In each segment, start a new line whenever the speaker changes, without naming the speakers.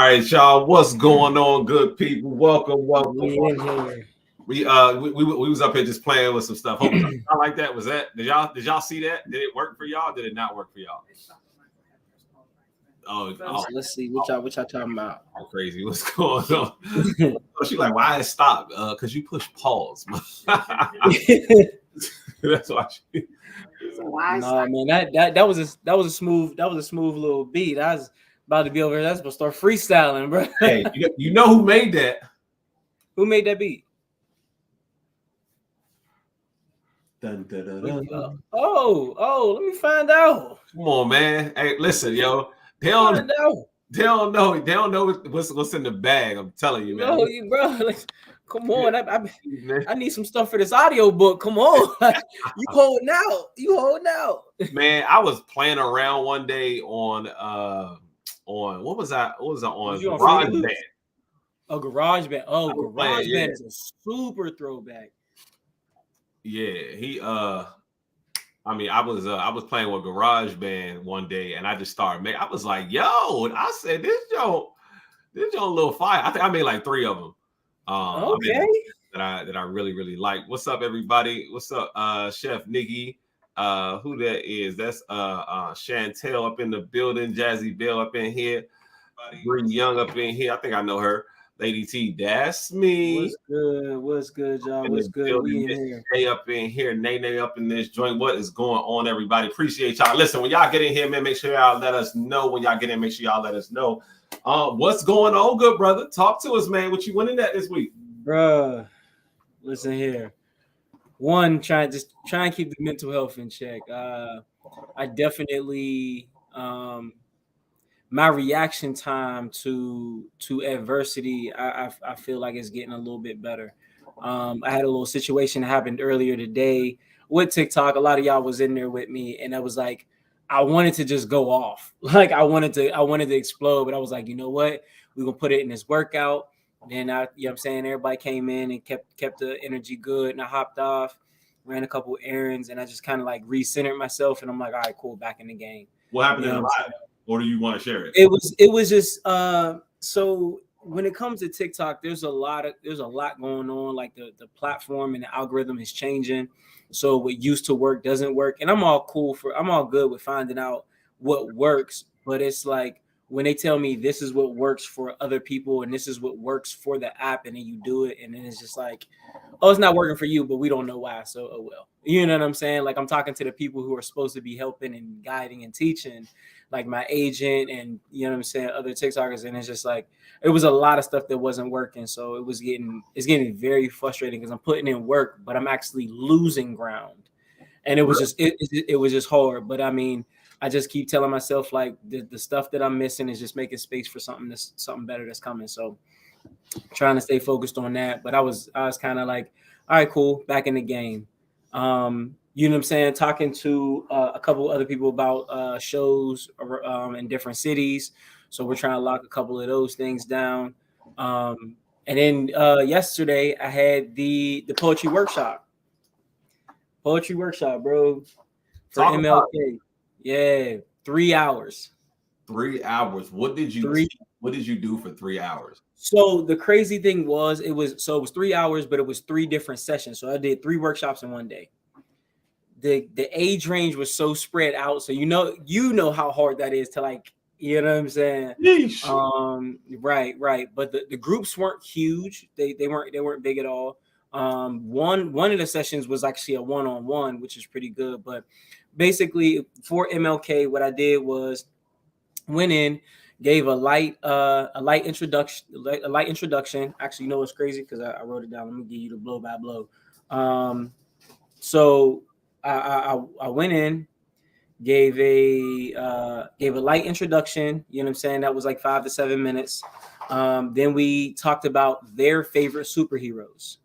right, y'all. What's going on, good people? Welcome.
We in here.
We was up here just playing with some stuff. Hope I like that. Was that did y'all see that? Did it work for y'all? Did it not work for y'all?
Let's see what y'all talking about.
Oh, crazy. What's going on? She like, why it stopped? Because you push pause. That's why she.
No, man, that was a smooth little beat. I was about to be over here. That's supposed to start freestyling, bro.
Hey, you know who made that?
Who made that beat?
Dun, dun, dun, dun.
Oh, let me find out.
Come on, man. Hey, listen, yo. They don't know what's in the bag. I'm telling you, man.
No, you bro. Like, come on. I need some stuff for this audio book. Come on. You holding out.
Man, I was playing around one day on what was I on GarageBand.
Oh, GarageBand. Oh, GarageBand is a super throwback.
Yeah, I was playing with GarageBand one day, and I just started making. I was like, "Yo!" And I said, "This joint a little fire." I think I made like 3 of them.
Okay.
That I really like. What's up, everybody? What's up, Chef Nikki? Who that is? That's Chantel up in the building. Jazzy Bell up in here. Bree Young up in here. I think I know her. Lady T, that's me.
What's good, y'all? What's good? We in here.
Stay up in here. Nene up in this joint. What is going on, everybody? Appreciate y'all. Listen, when y'all get in here, man, make sure y'all let us know. When y'all get in, make sure y'all let us know. What's going on, good brother? Talk to us, man. What you winning at this week?
Bruh, listen here. One, try and keep the mental health in check. I definitely my reaction time to adversity, I feel like it's getting a little bit better. I had a little situation that happened earlier today with TikTok. A lot of y'all was in there with me, and I was like, I wanted to just go off. Like I wanted to explode, but I was like, you know what? We're gonna put it in this workout. And I, you know what I'm saying, everybody came in and kept the energy good, and I hopped off, ran a couple errands, and I just kind of like recentered myself, and I'm like, all right, cool, back in the game.
What happened in the live? Or do you want to share it?
It was just so when it comes to TikTok, there's a lot going on. Like the platform and the algorithm is changing. So what used to work doesn't work. And I'm all good with finding out what works, but it's like when they tell me this is what works for other people and this is what works for the app, and then you do it, and then it's just like, oh, it's not working for you, but we don't know why. So, oh well. You know what I'm saying? Like I'm talking to the people who are supposed to be helping and guiding and teaching, like my agent and you know what I'm saying, other TikTokers, and it's just like it was a lot of stuff that wasn't working. So it's getting very frustrating because I'm putting in work, but I'm actually losing ground. And it was just it was just hard. But I mean, I just keep telling myself like the stuff that I'm missing is just making space for something better that's coming. So trying to stay focused on that. But I was kind of like, all right, cool, back in the game. You know what I'm saying? Talking to a couple other people about shows in different cities. So we're trying to lock a couple of those things down. And then yesterday I had the poetry workshop. Poetry workshop, bro. For MLK. Yeah, 3 hours.
3 hours. What did you do for 3 hours?
So the crazy thing was it was 3 hours, but it was 3 different sessions. So I did 3 workshops in one day. The age range was so spread out. So you know how hard that is to like, you know what I'm saying?
Yeesh.
Right. But the groups weren't huge. They weren't big at all. One of the sessions was actually a one-on-one, which is pretty good. But basically for MLK, what I did was went in, gave a light introduction. Actually, you know what's crazy? Because I wrote it down. Let me give you the blow by blow. So I went in, gave a light introduction. You know what I'm saying? That was like 5 to 7 minutes. Then we talked about their favorite superheroes,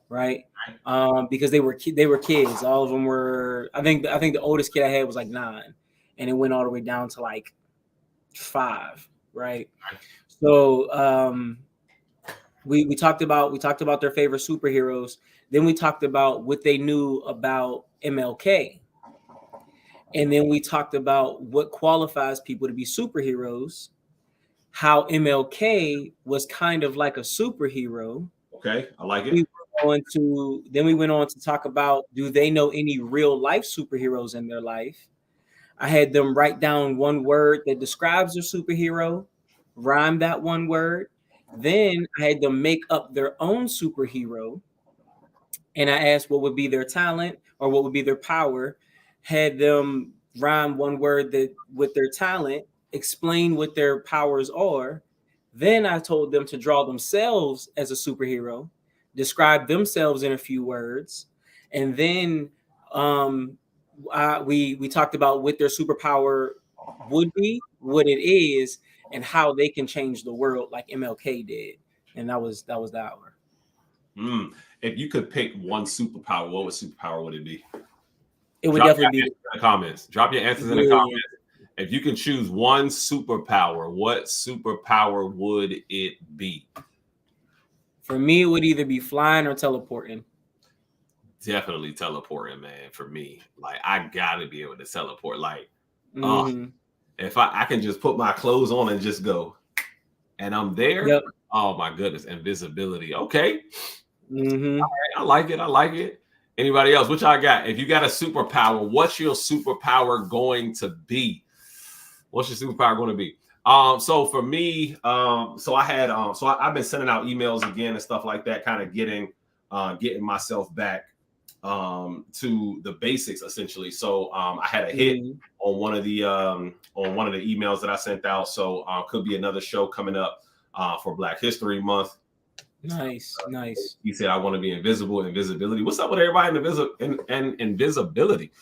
right? Because they were kids. All of them were. I think the oldest kid I had was like 9, and it went all the way down to like 5, right? So we talked about their favorite superheroes. Then we talked about what they knew about MLK. And then we talked about what qualifies people to be superheroes, how MLK was kind of like a superhero.
Okay, I like
We
it.
went on to talk about, do they know any real life superheroes in their life? I had them write down one word that describes their superhero, rhyme that one word. Then I had them make up their own superhero. And I asked what would be their talent or what would be their power. Had them rhyme one word that with their talent, explain what their powers are. Then I told them to draw themselves as a superhero, describe themselves in a few words, and then um, we talked about what their superpower would be, what it is, and how they can change the world like MLK did. And that was the hour.
If you could pick one superpower, what superpower would it be?
It would
Drop
definitely be
in the comments. Drop your answers in the comments. If you can choose one superpower, what superpower would it be?
For me, it would either be flying or teleporting.
Definitely teleporting, man. For me, like I gotta be able to teleport. Like, if I can just put my clothes on and just go, and I'm there.
Yep.
Oh my goodness, invisibility. Okay.
All
right, I like it. I like it. Anybody else? What y'all got? If you got a superpower, what's your superpower going to be? What's your superpower going to be? So for me, so I had, I've been sending out emails again and stuff like that, kind of getting myself back to the basics essentially. So I had a hit on one of the emails that I sent out. So could be another show coming up for Black History Month.
Nice.
He said, I want to be invisibility. What's up with everybody in invisibility?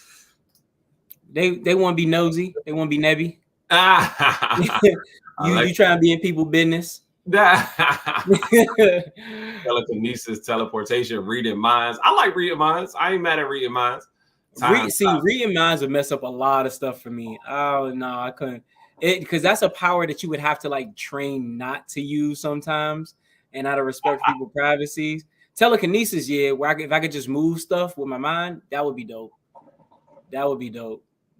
They want to be nosy. They want to be nebby. You trying to be in people's business.
Telekinesis, teleportation, reading minds. I like reading minds. I ain't mad at reading minds.
Reading minds would mess up a lot of stuff for me. Oh no, I couldn't. Because that's a power that you would have to like train not to use sometimes, and out of respect for people's privacy. Telekinesis, yeah, where if I could just move stuff with my mind, that would be dope.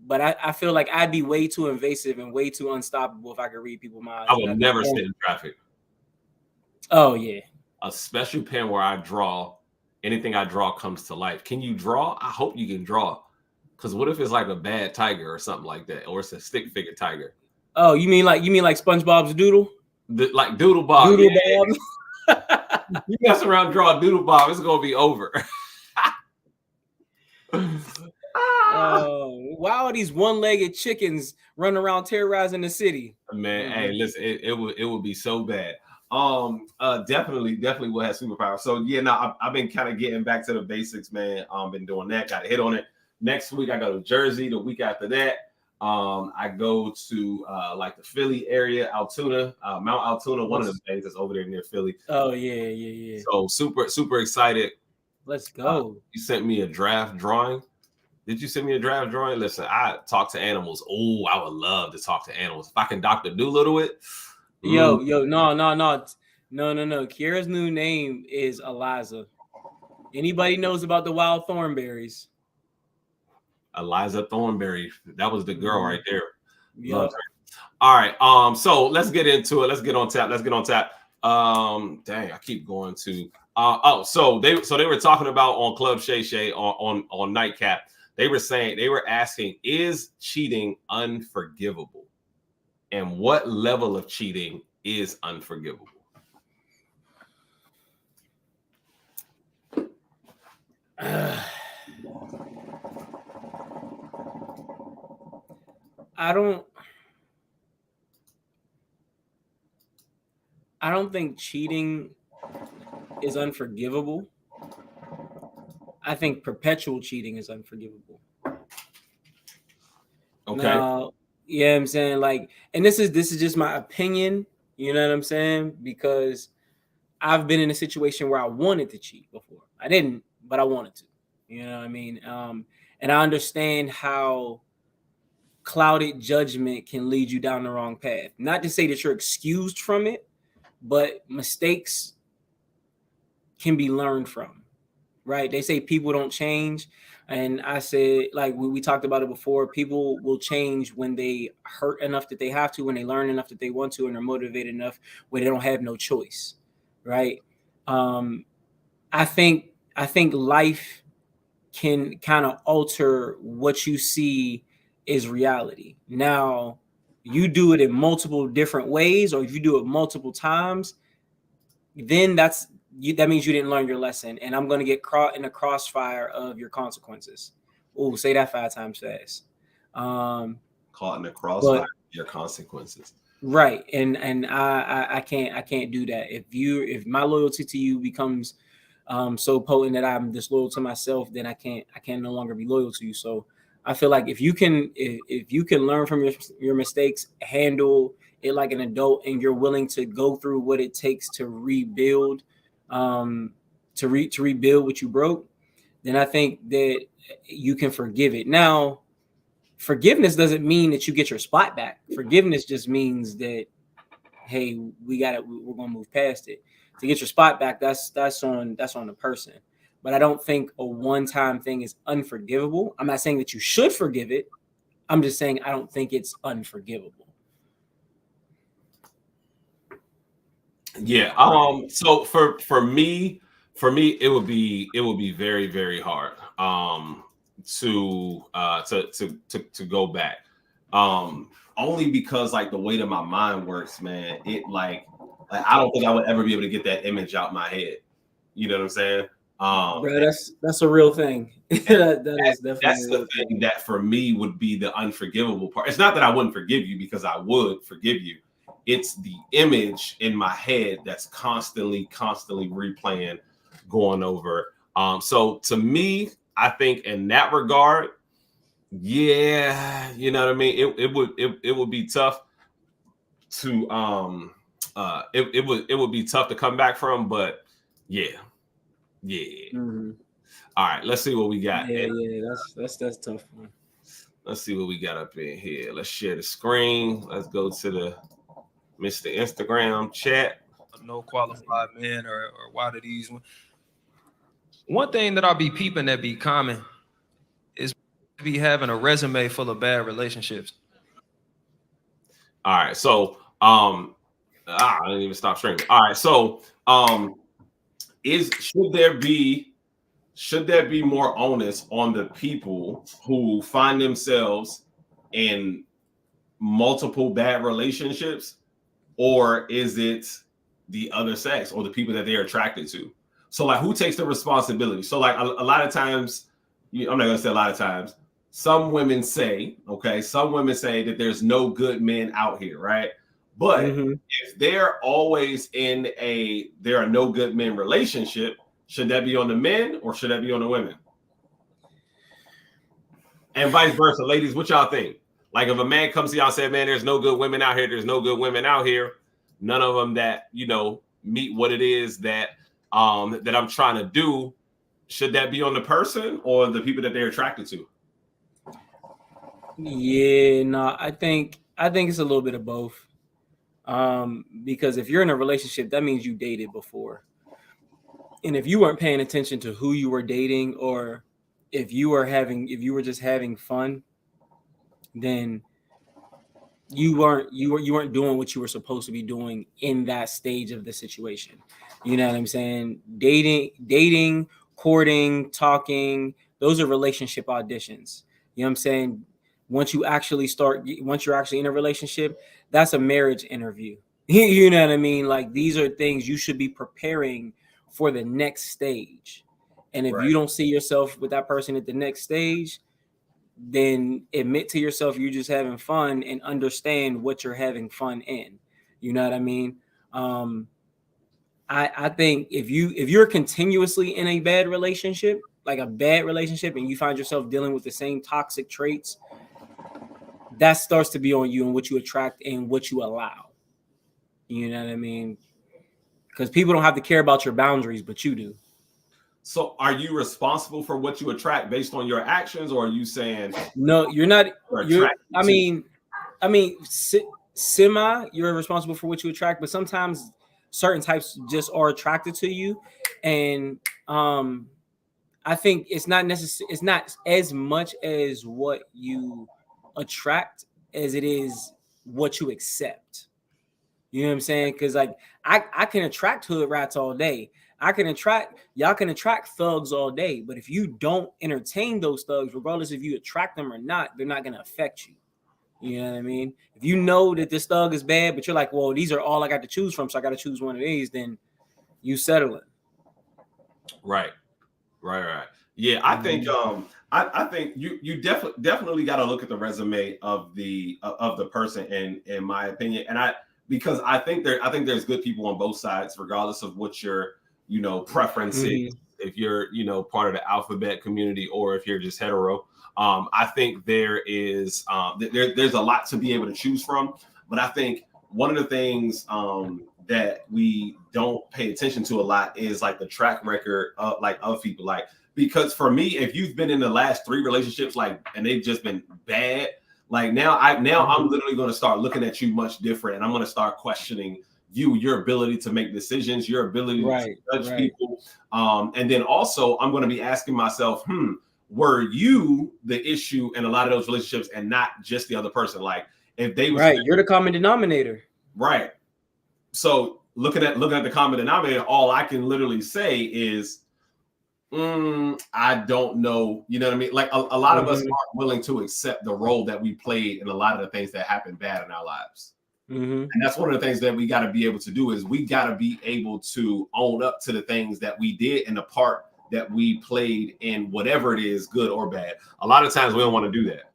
But I feel like I'd be way too invasive and way too unstoppable if I could read people's minds.
I would never sit in traffic.
Oh yeah.
A special pen where I draw, anything I draw comes to life. Can you draw? I hope you can draw. Because what if it's like a bad tiger or something like that, or it's a stick figure tiger?
Oh, you mean like SpongeBob's Doodle?
Like Doodle Bob.
Doodle Bob.
You mess around, draw a Doodle Bob, it's gonna be over.
Why are these one-legged chickens running around terrorizing the city?
Man, hey, listen, it would be so bad. Definitely will have superpower. So yeah, now I've been kind of getting back to the basics, man. Been doing that, got a hit on it. Next week I go to Jersey. The week after that, I go to like the Philly area, Altoona, Mount Altoona, one of the things that's over there near Philly.
Oh yeah.
So super excited.
Let's go.
You sent me a draft drawing. Did you send me a draft drawing? Listen, I talk to animals. Oh, I would love to talk to animals. If I can Dr. Doolittle it.
Yo, no. Kiara's new name is Eliza. Anybody knows about the wild thornberries?
Eliza Thornberry. That was the girl right there.
Yep.
All right. So let's get into it. Let's get on tap. Dang, I keep going to so they were talking about on Club Shay Shay on Nightcap. They were asking, is cheating unforgivable? And what level of cheating is unforgivable?
I don't think cheating is unforgivable. I think perpetual cheating is unforgivable.
Okay.
Now, yeah, I'm saying like, and this is just my opinion. You know what I'm saying? Because I've been in a situation where I wanted to cheat before. I didn't, but I wanted to. You know what I mean? And I understand how clouded judgment can lead you down the wrong path. Not to say that you're excused from it, but mistakes can be learned from, right? They say people don't change, And I said, like we talked about it before, people will change when they hurt enough that they have to, when they learn enough that they want to, and are motivated enough where they don't have no choice, right? Um, I think life can kind of alter what you see is reality. Now, you do it in multiple different ways, or if you do it multiple times, then that means you didn't learn your lesson, and I'm going to get caught in the crossfire of your consequences. Oh, say that 5 times fast.
Caught in the crossfire of your consequences.
Right, and I can't do that. If my loyalty to you becomes so potent that I'm disloyal to myself, then I can no longer be loyal to you. So I feel like if you can learn from your mistakes, handle it like an adult, and you're willing to go through what it takes to rebuild, to rebuild what you broke, then I think that you can forgive it. Now, forgiveness doesn't mean that you get your spot back. Forgiveness just means that, hey, we're gonna move past it. To get your spot back, that's on the person. But I don't think a one-time thing is unforgivable. I'm not saying that you should forgive it. I'm just saying I don't think it's unforgivable.
Yeah. So for me, it would be very, very hard to go back. Only because like the way that my mind works, man, it like I don't think I would ever be able to get that image out my head. You know what I'm saying?
Bro, that's a real thing. that is definitely
that's the thing that for me would be the unforgivable part. It's not that I wouldn't forgive you, because I would forgive you. It's the image in my head that's constantly replaying, going over. So to me, I think in that regard, yeah, you know what I mean. It would be tough to it would be tough to come back from, but yeah.
Mm-hmm.
All right, let's see what we got.
Yeah, that's tough. Man.
Let's see what we got up in here. Let's share the screen. Let's go to the Mr. Instagram chat.
No qualified men, or why do these? One thing that I'll be peeping that be common is be having a resume full of bad relationships.
All right, so I didn't even stop streaming. All right, so should there be more onus on the people who find themselves in multiple bad relationships, or is it the other sex or the people that they're attracted to? So like, who takes the responsibility? So like a lot of times, I'm not gonna say a lot of times, some women say that there's no good men out here, right? But if they're always in there are no good men relationship, should that be on the men or should that be on the women? And vice versa, ladies, what y'all think? Like, if a man comes to y'all and says, man, there's no good women out here, none of them that, meet what it is that that I'm trying to do, should that be on the person or the people that they're attracted to?
Yeah, no, I think it's a little bit of both. Because if you're in a relationship, that means you dated before. And if you weren't paying attention to who you were dating, or if you were just having fun, then you weren't doing what you were supposed to be doing in that stage of the situation. You know what I'm saying? Dating, courting, talking, those are relationship auditions. You know what I'm saying? Once you're actually in a relationship, that's a marriage interview. You know what I mean? Like, these are things you should be preparing for the next stage. And if you don't see yourself with that person at the next stage, then admit to yourself you're just having fun and understand what you're having fun in. You know what I mean? I think if you're continuously in a bad relationship, and you find yourself dealing with the same toxic traits, that starts to be on you and what you attract and what you allow. You know what I mean? Because people don't have to care about your boundaries, but you do.
So are you responsible for what you attract based on your actions, or are you saying
no, you're not? You're you're responsible for what you attract, but sometimes certain types just are attracted to you. And I think it's not necessary. It's not as much as what you attract as it is what you accept. You know what I'm saying? Because like I can attract hood rats all day. Y'all can attract thugs all day. But if you don't entertain those thugs, regardless if you attract them or not, they're not gonna affect you. You know what I mean? If you know that this thug is bad, but you're like, well, these are all I got to choose from, so I got to choose one of these, then you settle it.
Right. Yeah, I think I think you definitely got to look at the resume of the person in my opinion, and because I think there's good people on both sides, regardless of what your preference is. If you're part of the alphabet community or if you're just hetero, I think there is there's a lot to be able to choose from. But I think one of the things that we don't pay attention to a lot is like the track record of people, like, because for me, if you've been in the last 3 relationships and they've just been bad, like now I'm literally going to start looking at you much different, and I'm going to start questioning your ability to make decisions, your ability to judge people, and then also I'm going to be asking myself, were you the issue in a lot of those relationships and not just the other person? Like if they was
you're the common denominator,
right? So looking at the common denominator, all I can literally say is, I don't know. You know what I mean? Like a lot of us aren't willing to accept the role that we played in a lot of the things that happen bad in our lives. And that's one of the things that we got to be able to do is we got to be able to own up to the things that we did and the part that we played in whatever it is, good or bad. A lot of times we don't want to do that.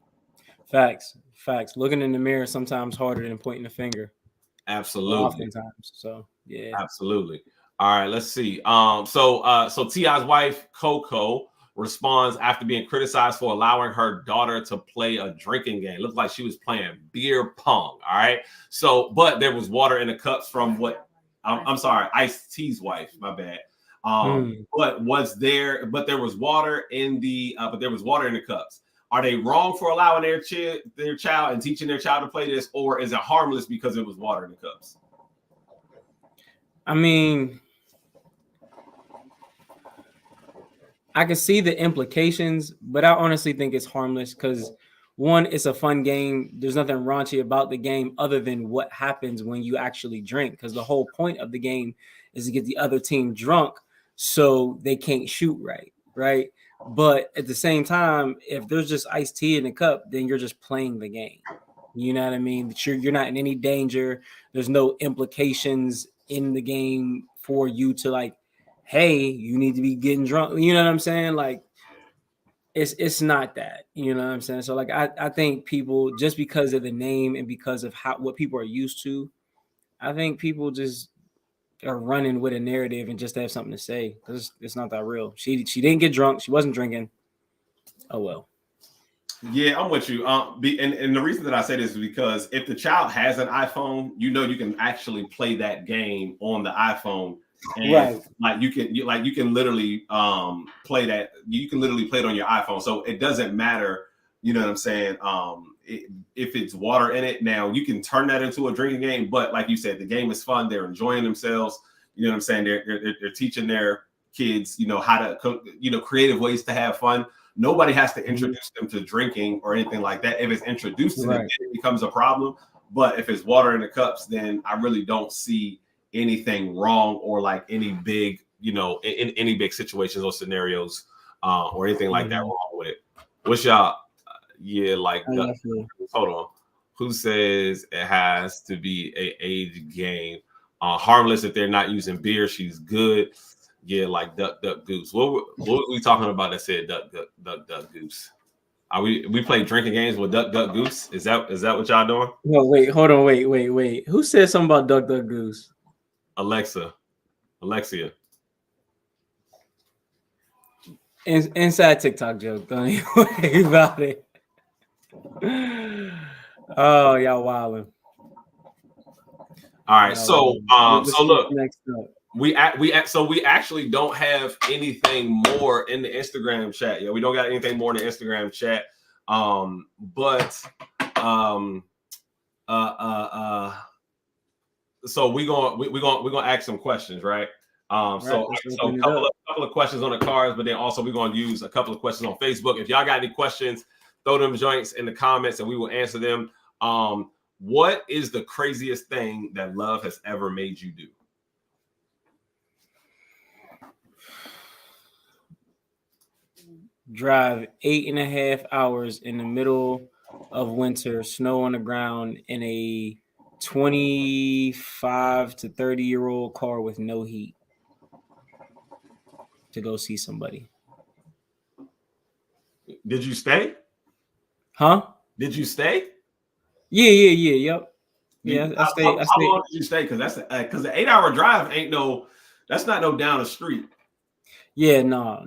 Facts. Looking in the mirror is sometimes harder than pointing a finger.
Absolutely.
Oftentimes. So yeah.
Absolutely. All right, let's see. So T.I.'s wife, Coco, responds after being criticized for allowing her daughter to play a drinking game. Looked like she was playing beer pong. All right. So, but there was water in the cups from what I'm sorry, Ice-T's wife, my bad. But there was water in the cups. Are they wrong for allowing their child and teaching their child to play this, or is it harmless because it was water in the cups?
I mean, I can see the implications, but I honestly think it's harmless because, one, it's a fun game. There's nothing raunchy about the game other than what happens when you actually drink, because the whole point of the game is to get the other team drunk so they can't shoot right? But at the same time, if there's just iced tea in the cup, then you're just playing the game. You know what I mean? You're not in any danger. There's no implications in the game for you to like, hey, you need to be getting drunk. You know what I'm saying? Like, it's not that. You know what I'm saying? So like, I think people, just because of the name and because of what people are used to, I think people just are running with a narrative and just have something to say because it's not that real. She didn't get drunk. She wasn't drinking. Oh well.
Yeah, I'm with you. And the reason that I say this is because if the child has an iPhone, you can actually play that game on the iPhone, and like you can literally play that. You can literally play it on your iPhone, so it doesn't matter. You know what I'm saying? If it's water in it, now you can turn that into a drinking game. But like you said, the game is fun. They're enjoying themselves. You know what I'm saying? They're teaching their kids, how to, creative ways to have fun. Nobody has to introduce them to drinking or anything like that. If it's introduced to them, it becomes a problem. But if it's water in the cups, then I really don't see anything wrong or like any big, in any big situations or scenarios or anything like that wrong with it. What's y'all? Yeah, like hold on. Who says it has to be a age game? Harmless if they're not using beer. She's good. Yeah, like duck, duck, goose. What were we talking about that said duck, duck, duck, duck, goose? Are we play drinking games with duck, duck, goose? Is that what y'all doing?
No, wait, hold on, wait. Who said something about duck, duck, goose?
Alexia.
Inside TikTok joke. Don't even worry about it. Oh, y'all wilding.
All right, so look,
next up.
We actually don't have anything more in the Instagram chat. Yeah, we don't got anything more in the Instagram chat. So we're gonna ask some questions, right? So a couple of questions on the cards, but then also we're going to use a couple of questions on Facebook. If y'all got any questions, throw them joints in the comments and we will answer them. What is the craziest thing that love has ever made you do?
Drive 8.5 hours in the middle of winter, snow on the ground, in a 25 to 30-year-old car with no heat to go see somebody.
Did you stay?
Huh?
Did you stay?
Yeah, yep. Yeah, I stayed.
How long did you stay? Because that's because the 8-hour drive that's not no down the street.
Yeah, no.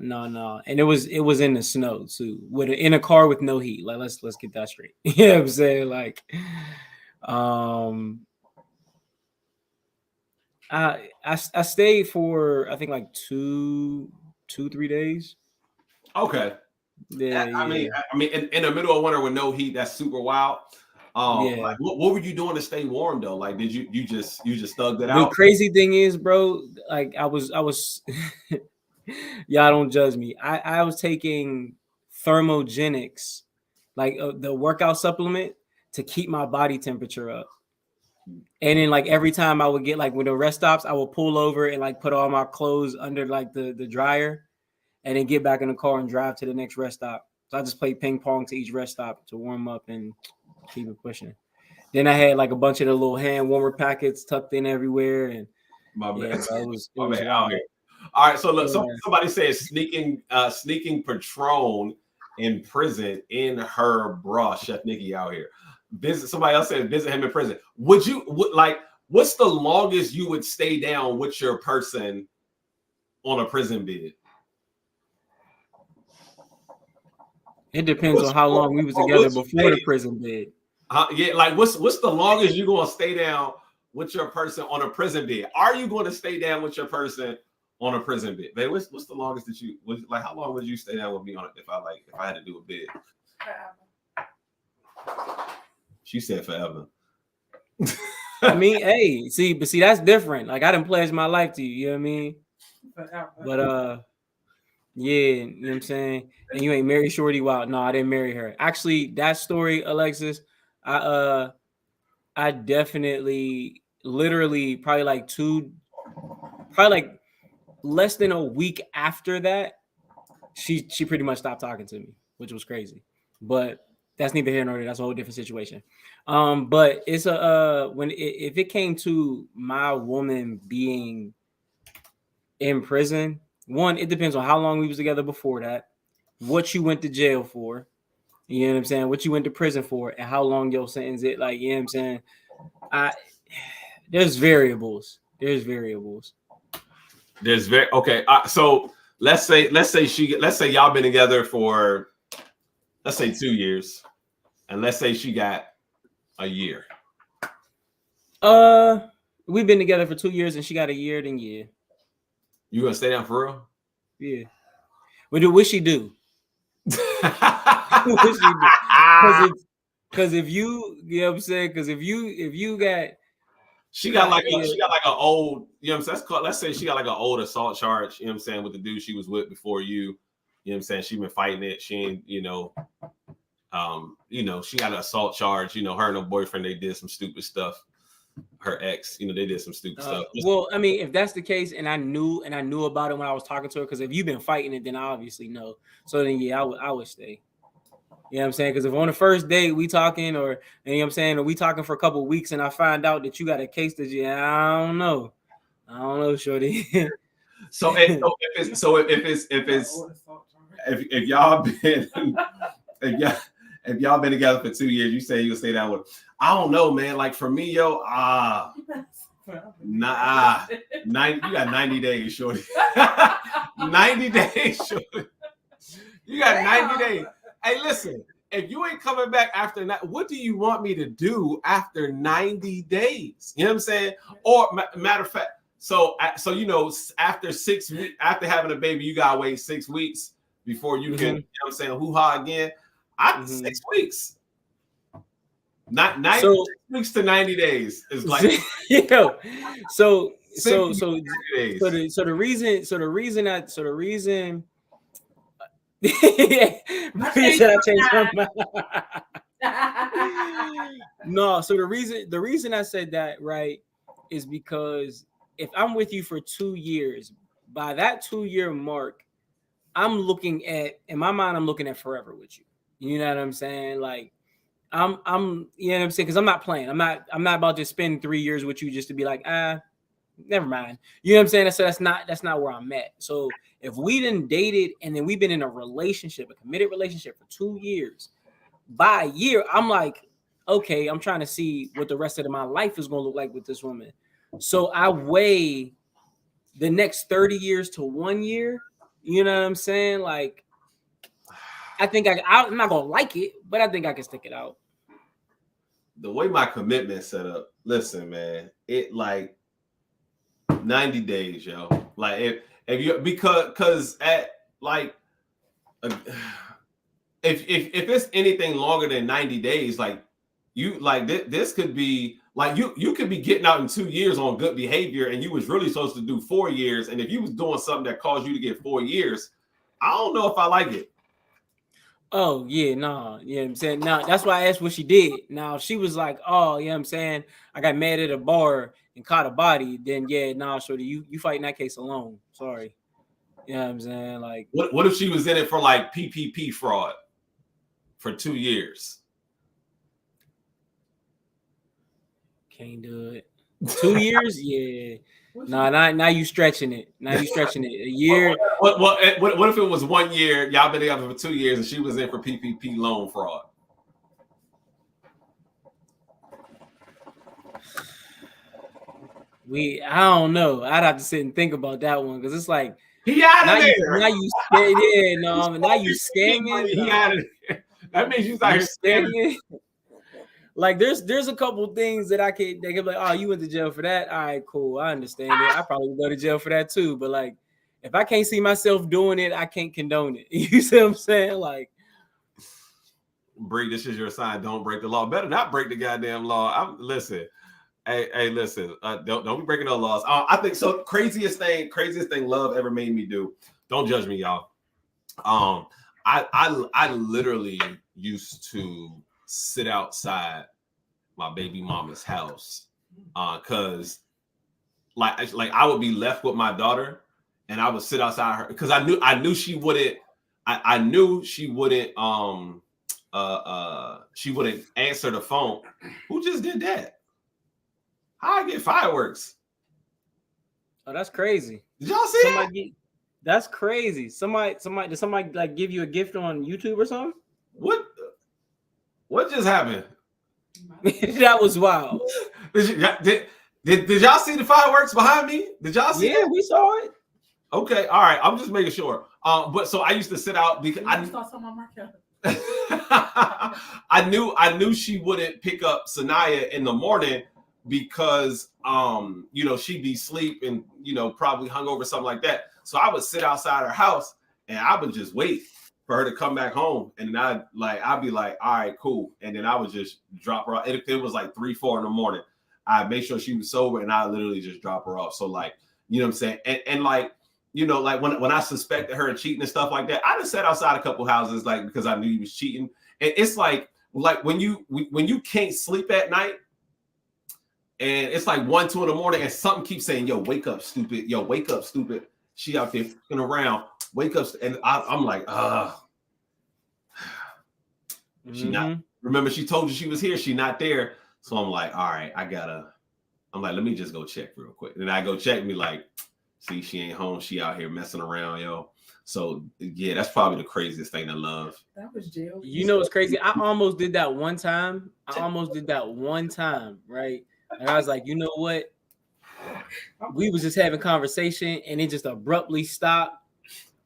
And it was in the snow too, in a car with no heat. Like let's get that straight. You know what I'm saying? Like, I stayed for I think like 2-3 days.
Okay.
Yeah,
I mean, in the middle of winter with no heat, that's super wild. Like, what were you doing to stay warm though? Like, did you just thugged it out?
The crazy thing is, bro, like I was y'all don't judge me. I was taking thermogenics, like the workout supplement, to keep my body temperature up. And then like every time I would get like when the rest stops, I would pull over and like put all my clothes under like the dryer, and then get back in the car and drive to the next rest stop. So I just played ping pong to each rest stop to warm up and keep it pushing. Then I had like a bunch of the little hand warmer packets tucked in everywhere, and it was wild.
All right, so look, somebody says sneaking Patron in prison in her bra. Chef Nikki out here. Somebody else said visit him in prison. What's the longest you would stay down with your person on a prison bed?
It depends on how long we was together before the prison bed.
Yeah, like what's the longest you're gonna stay down with your person on a prison bed? Are you going to stay down with your person on a prison bed? Babe, what's the longest that you was like? How long would you stay down with me on it if I had to do a bed? Forever. She said forever.
I mean, hey, see that's different. Like I didn't pledge my life to you, you know what I mean? Forever. But yeah, you know what I'm saying? And you ain't married Shorty Wild. No, I didn't marry her. Actually, that story, Alexis, I definitely literally probably like less than a week after that, she pretty much stopped talking to me, which was crazy. But that's neither here nor there. That's a whole different situation. But it's if it came to my woman being in prison, one, it depends on how long we was together before that, what you went to jail for, you know what I'm saying, what you went to prison for, and how long your sentence is. Like, you know what I'm saying? There's variables.
Okay. So let's say y'all been together for, let's say 2 years, and let's say she got a year.
We've been together for 2 years and she got a year. Then yeah.
You gonna stay down for real?
Yeah. What she do? What she do? Because if you know what I'm saying? Because if you got.
She got like an old, you know what I'm saying? Let's say she got like an old assault charge, you know what I'm saying, with the dude she was with before you. You know what I'm saying? She been fighting it. She ain't, she got an assault charge. You know, her and her boyfriend, they did some stupid stuff. Her ex, they did some stupid stuff.
Well, I mean, if that's the case, and I knew about it when I was talking to her, because if you've been fighting it, then I obviously know. So then, yeah, I would stay. You know what I'm saying? Because if on the first date we talking, or you know what I'm saying, or we talking for a couple of weeks, and I find out that you got a case that I don't know, shorty.
So if y'all been if y'all been together for 2 years, you say you'll stay down with her. I don't know, man. Like for me, yo, you got 90 days, shorty. 90 days, shorty. You got 90 days. Hey, listen, if you ain't coming back after that, what do you want me to do after 90 days? You know what I'm saying? Or matter of fact, so after 6 weeks, after having a baby, you gotta wait 6 weeks before you can, you know what I'm saying, hoo-ha again. 6 weeks. Not 90
So
weeks to 90 days is like
so
60 days.
the reason I changed my mind. No, so the reason I said that, right, is because if I'm with you for 2 years, by that 2-year mark, I'm looking at, in my mind, I'm looking at forever with you. You know what I'm saying? Like I'm you know what I'm saying? Because I'm not playing. I'm not about to spend 3 years with you just to be like, never mind. You know what I'm saying? So that's not where I'm at. So if we didn't dated and then we've been in a relationship, a committed relationship for 2 years, by a year, I'm like, okay, I'm trying to see what the rest of my life is going to look like with this woman. So I weigh the next 30 years to 1 year. You know what I'm saying? Like, I think I'm not going to like it, but I think I can stick it out.
The way my commitment set up, listen, man, it like 90 days, yo. Like if you because at like if it's anything longer than 90 days, like you like this could be like you could be getting out in 2 years on good behavior, and you was really supposed to do 4 years. And if you was doing something that caused you to get 4 years, I don't know if I like it.
Oh, yeah, nah. You know what I'm saying? Now, that's why I asked what she did. Now, she was like, oh, you know what I'm saying? I got mad at a bar and caught a body. Then, yeah, nah, shorty, you fighting that case alone. Sorry. You know what I'm saying? Like,
what if she was in it for like PPP fraud for 2 years?
Can't do it. 2 years? Yeah. Nah, now you stretching it. Now you stretching it. A year.
What if it was 1 year? Y'all been together for 2 years, and she was in for PPP loan fraud.
I don't know. I'd have to sit and think about that one because it's like
he out of there.
Now you scared. Yeah, no. Now you scamming.
He out of there. That means you out here scamming.
Like there's a couple things that they can be like, oh, you went to jail for that. All right, cool. I understand it. I probably would go to jail for that too. But like, if I can't see myself doing it, I can't condone it. You see what I'm saying? Like,
Bree, this is your sign. Don't break the law. Better not break the goddamn law. Listen. Hey, listen. Don't be breaking no laws. I think so. Craziest thing love ever made me do. Don't judge me, y'all. I literally used to sit outside my baby mama's house because like I would be left with my daughter and I would sit outside her because I knew she wouldn't she wouldn't answer the phone. Who just did that? How I get fireworks?
Oh, that's crazy.
Did y'all see that?
That's crazy. Did somebody like give you a gift on YouTube or something?
What just happened?
That was wild.
Did y'all see the fireworks behind me? Did y'all see?
Yeah, we saw it.
Okay, all right. I'm just making sure. But so I used to sit out because I knew she wouldn't pick up Sanaya in the morning because she'd be asleep and probably hungover, something like that. So I would sit outside her house and I would just wait for her to come back home, and I'd be like, all right, cool, and then I would just drop her off. If it was like 3-4 in the morning, I'd make sure she was sober, and I literally just drop her off. So like, you know what I'm saying, and like, like when I suspected her of cheating and stuff like that, I just sat outside a couple houses like because I knew he was cheating. And it's like when you can't sleep at night, and it's like 1-2 in the morning, and something keeps saying, "Yo, wake up, stupid! Yo, wake up, stupid!" She out there fucking around. Wake up, and I'm like, she not. Remember, she told you she was here. She not there. So I'm like, all right, I'm like, let me just go check real quick. And I go check, and be like, see, she ain't home. She out here messing around, yo. So yeah, that's probably the craziest thing I love.
That was jail.
You know what's crazy? I almost did that one time. Right? And I was like, you know what? We was just having conversation, and it just abruptly stopped.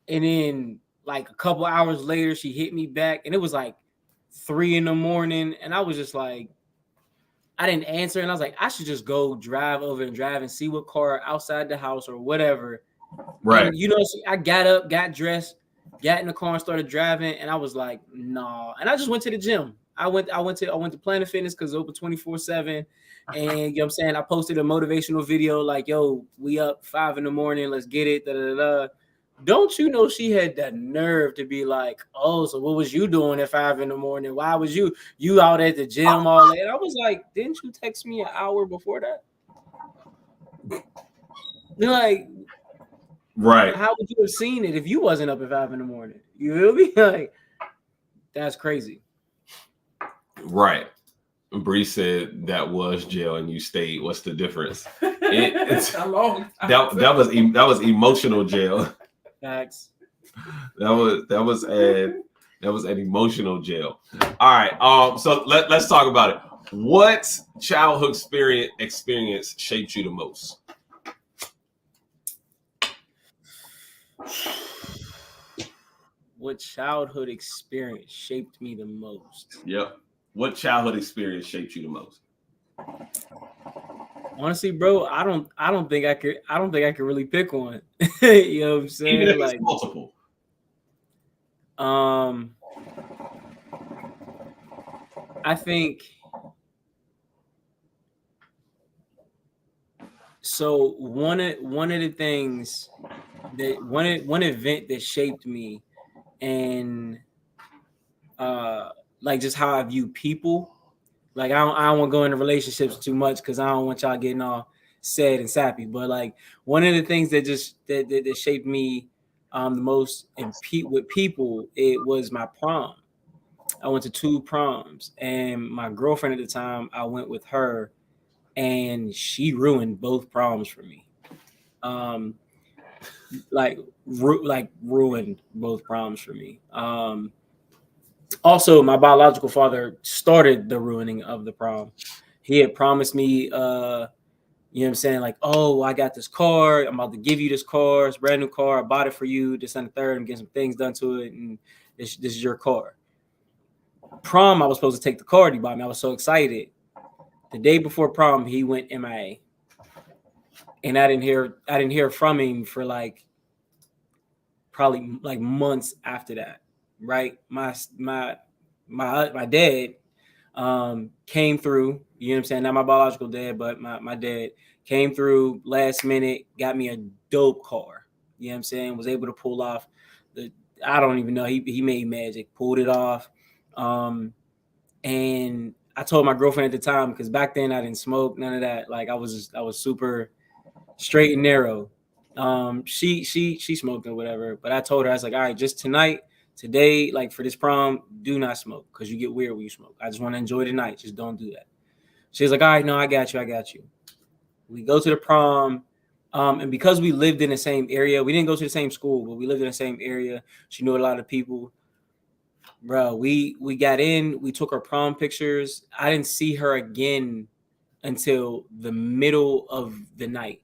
And then like a couple hours later, she hit me back, and it was like 3 a.m. And I was just like, I didn't answer. And I was like, I should just go drive and see what car outside the house or whatever.
Right.
And, I got up, got dressed, got in the car and started driving. And I was like, nah. And I just went to the gym. I went to Planet Fitness because it's open 24/7. And you know what I'm saying? I posted a motivational video like, yo, we up 5 a.m. Let's get it. Da, da, da. Don't you know she had that nerve to be like, oh, so what was you doing at 5 a.m? Why was you out at the gym all day? And I was like, didn't you text me an hour before that? You're like,
right.
How would you have seen it if you wasn't up at 5 a.m? You feel me? Like, that's crazy.
Right. Bree said that was jail and you stayed. What's the difference? It's
a long time.
That was emotional jail.
Facts.
That was an emotional jail. All right. So let's talk about it. What childhood experience shaped you the most?
What childhood experience shaped me the most?
Yep. What childhood experience shaped you the most?
Honestly, bro, I don't think I could really pick one. You know what I'm saying?
Even if
like
it's multiple.
I think so. One of the things that one event that shaped me and like just how I view people. Like I don't want to go into relationships too much because I don't want y'all getting all sad and sappy. But like one of the things that that shaped me the most with people, it was my prom. I went to 2 proms, and my girlfriend at the time, I went with her, and she ruined both proms for me. Ruined both proms for me. Also, my biological father started the ruining of the prom. He had promised me, you know what I'm saying? Like, oh, I got this car. I'm about to give you this car. It's a brand new car. I bought it for you. This and the third. I'm getting some things done to it. And this is your car. Prom, I was supposed to take the car he bought me. I was so excited. The day before prom, he went MIA. And I didn't hear from him for like probably like months after that. Right. My dad came through, you know what I'm saying? Not my biological dad, but my dad came through last minute, got me a dope car. You know what I'm saying? Was able to pull off I don't even know. He made magic, pulled it off. And I told my girlfriend at the time, because back then I didn't smoke, none of that. Like I was super straight and narrow. She smoked or whatever, but I told her, I was like, all right, just today, like for this prom, do not smoke because you get weird when you smoke. I just want to enjoy the night. Just don't do that. She's like, all right, no, I got you. We go to the prom. And because we lived in the same area, we didn't go to the same school, but we lived in the same area. She knew a lot of people. Bro, we got in, we took our prom pictures. I didn't see her again until the middle of the night.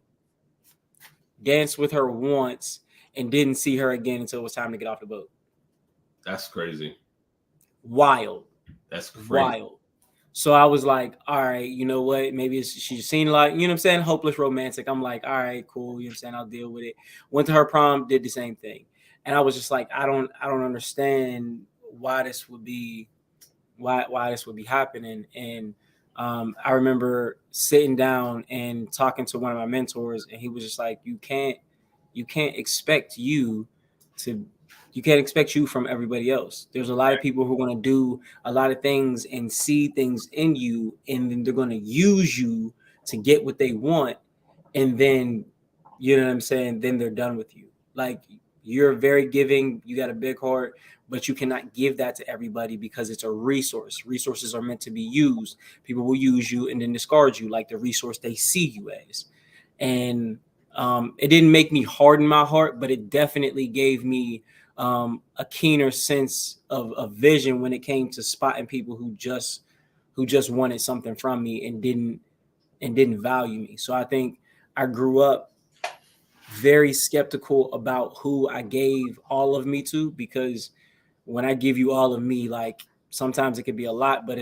Danced with her once and didn't see her again until it was time to get off the boat.
That's crazy.
Wild.
That's crazy.
Wild. So I was like, all right, you know what? Maybe she's seen a lot, you know what I'm saying? Hopeless romantic. I'm like, all right, cool. You know what I'm saying? I'll deal with it. Went to her prom, did the same thing. And I was just like, I don't understand why this would be happening. And I remember sitting down and talking to one of my mentors, and he was just like, you can't expect you from everybody else. There's a lot of people who are going to do a lot of things and see things in you, and then they're going to use you to get what they want. And then, you know what I'm saying? Then they're done with you. Like, you're very giving, you got a big heart, but you cannot give that to everybody because it's a resource. Resources are meant to be used. People will use you and then discard you like the resource they see you as. And it didn't make me harden my heart, but it definitely gave me a keener sense of vision when it came to spotting people who just wanted something from me and didn't value me. So I think I grew up very skeptical about who I gave all of me to, because when I give you all of me, like sometimes it could be a lot, but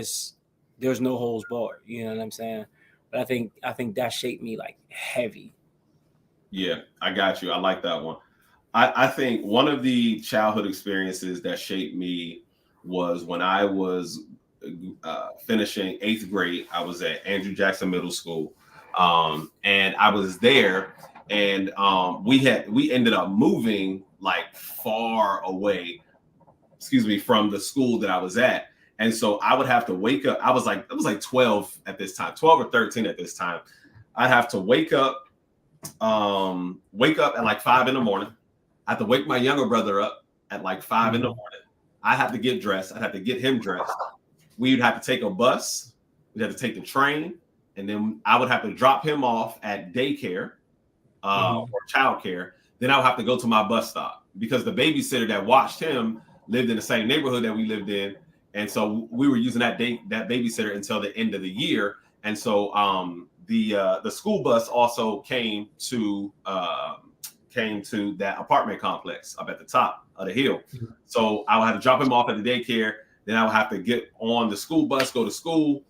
there's no holds barred. You know what I'm saying? But I think that shaped me like heavy.
Yeah, I got you. I like that one. I think one of the childhood experiences that shaped me was when I was finishing 8th grade. I was at Andrew Jackson Middle School, and I was there, and we ended up moving like far away, from the school that I was at. And so I would have to wake up. I was like 12 at this time, 12 or 13 at this time. I'd have to wake up at like 5 in the morning. I have to wake my younger brother up at like 5 in the morning. I have to get dressed. I'd have to get him dressed. We'd have to take a bus. We'd have to take the train. And then I would have to drop him off at daycare or childcare. Then I would have to go to my bus stop because the babysitter that watched him lived in the same neighborhood that we lived in. And so we were using that babysitter until the end of the year. And so the school bus also came to that apartment complex up at the top of the hill. So I would have to drop him off at the daycare. Then I would have to get on the school bus, go to school,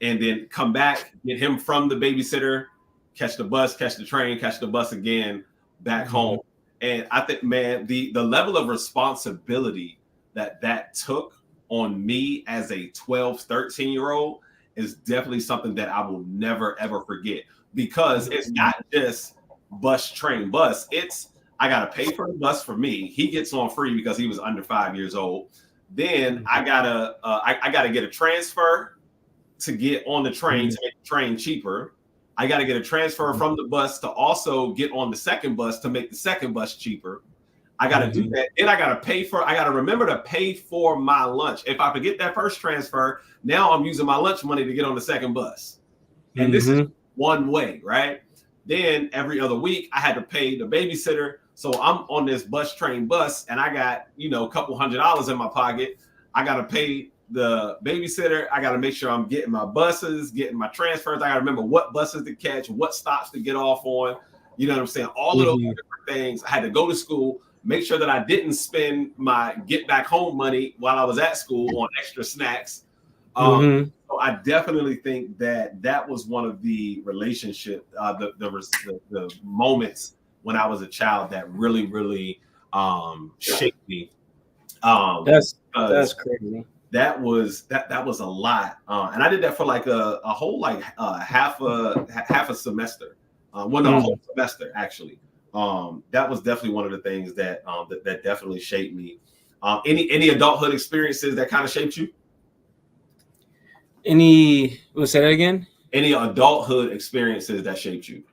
and then come back, get him from the babysitter, catch the bus, catch the train, catch the bus again, back home. And I think, man, the level of responsibility that took on me as a 12, 13-year-old is definitely something that I will never, ever forget, because it's not just bus, train, bus. It's, I got to pay for the bus for me. He gets on free because he was under 5 years old. Then I gotta get a transfer to get on the train to make the train cheaper. I got to get a transfer from the bus to also get on the second bus to make the second bus cheaper. I got to do that. Then I got to remember to pay for my lunch. If I forget that first transfer, now I'm using my lunch money to get on the second bus. And this is one way, right? Then every other week I had to pay the babysitter. So I'm on this bus, train, bus, and I got, a couple $100 in my pocket. I got to pay the babysitter. I got to make sure I'm getting my buses, getting my transfers. I got to remember what buses to catch, what stops to get off on. You know what I'm saying? All of those different things. I had to go to school, make sure that I didn't spend my get back home money while I was at school on extra snacks. So I definitely think that was one of the relationship, the moments when I was a child that really, really shaped me.
That's crazy.
That was a lot, and I did that for like a whole half a semester. A whole semester actually. That was definitely one of the things that that definitely shaped me. Any adulthood experiences that kind of shaped you?
Let's say that again.
Any adulthood experiences that shaped you?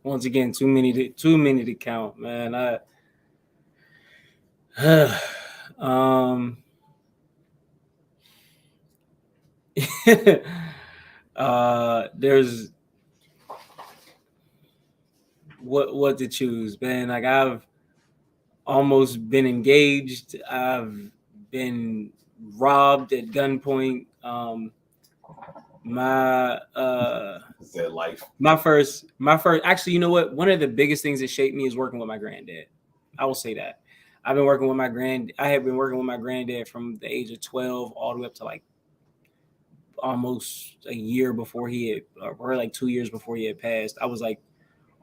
Once again, too many to count, man. There's what to choose, man. Like, I've almost been engaged. I've been robbed at gunpoint. My first actually, you know what? One of the biggest things that shaped me is working with my granddad. I will say that. I have been working with my granddad from the age of 12 all the way up to like almost a year before or like 2 years before he had passed. I was like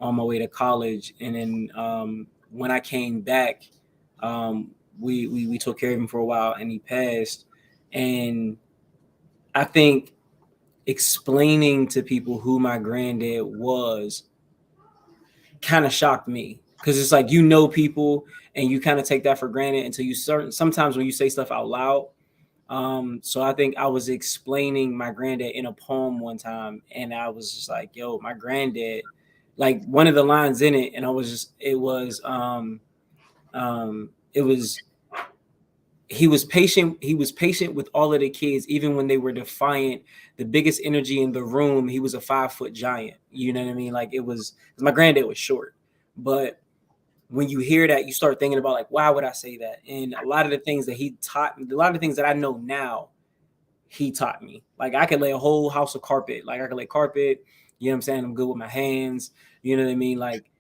on my way to college, and then when I came back, we took care of him for a while, and he passed. And I think explaining to people who my granddad was kind of shocked me, because it's like, people and you kind of take that for granted until you sometimes when you say stuff out loud. So I think I was explaining my granddad in a poem one time, and I was just like, yo, my granddad, like one of the lines in it, and he was patient with all of the kids, even when they were defiant. The biggest energy in the room, he was a 5-foot giant. You know what I mean? Like, my granddad was short, but when you hear that, you start thinking about, like, why would I say that? And a lot of the things that he taught me, a lot of the things that I know now, he taught me. Like, I could lay a whole house of carpet. Like, I could lay carpet. You know what I'm saying? I'm good with my hands. You know what I mean? Like,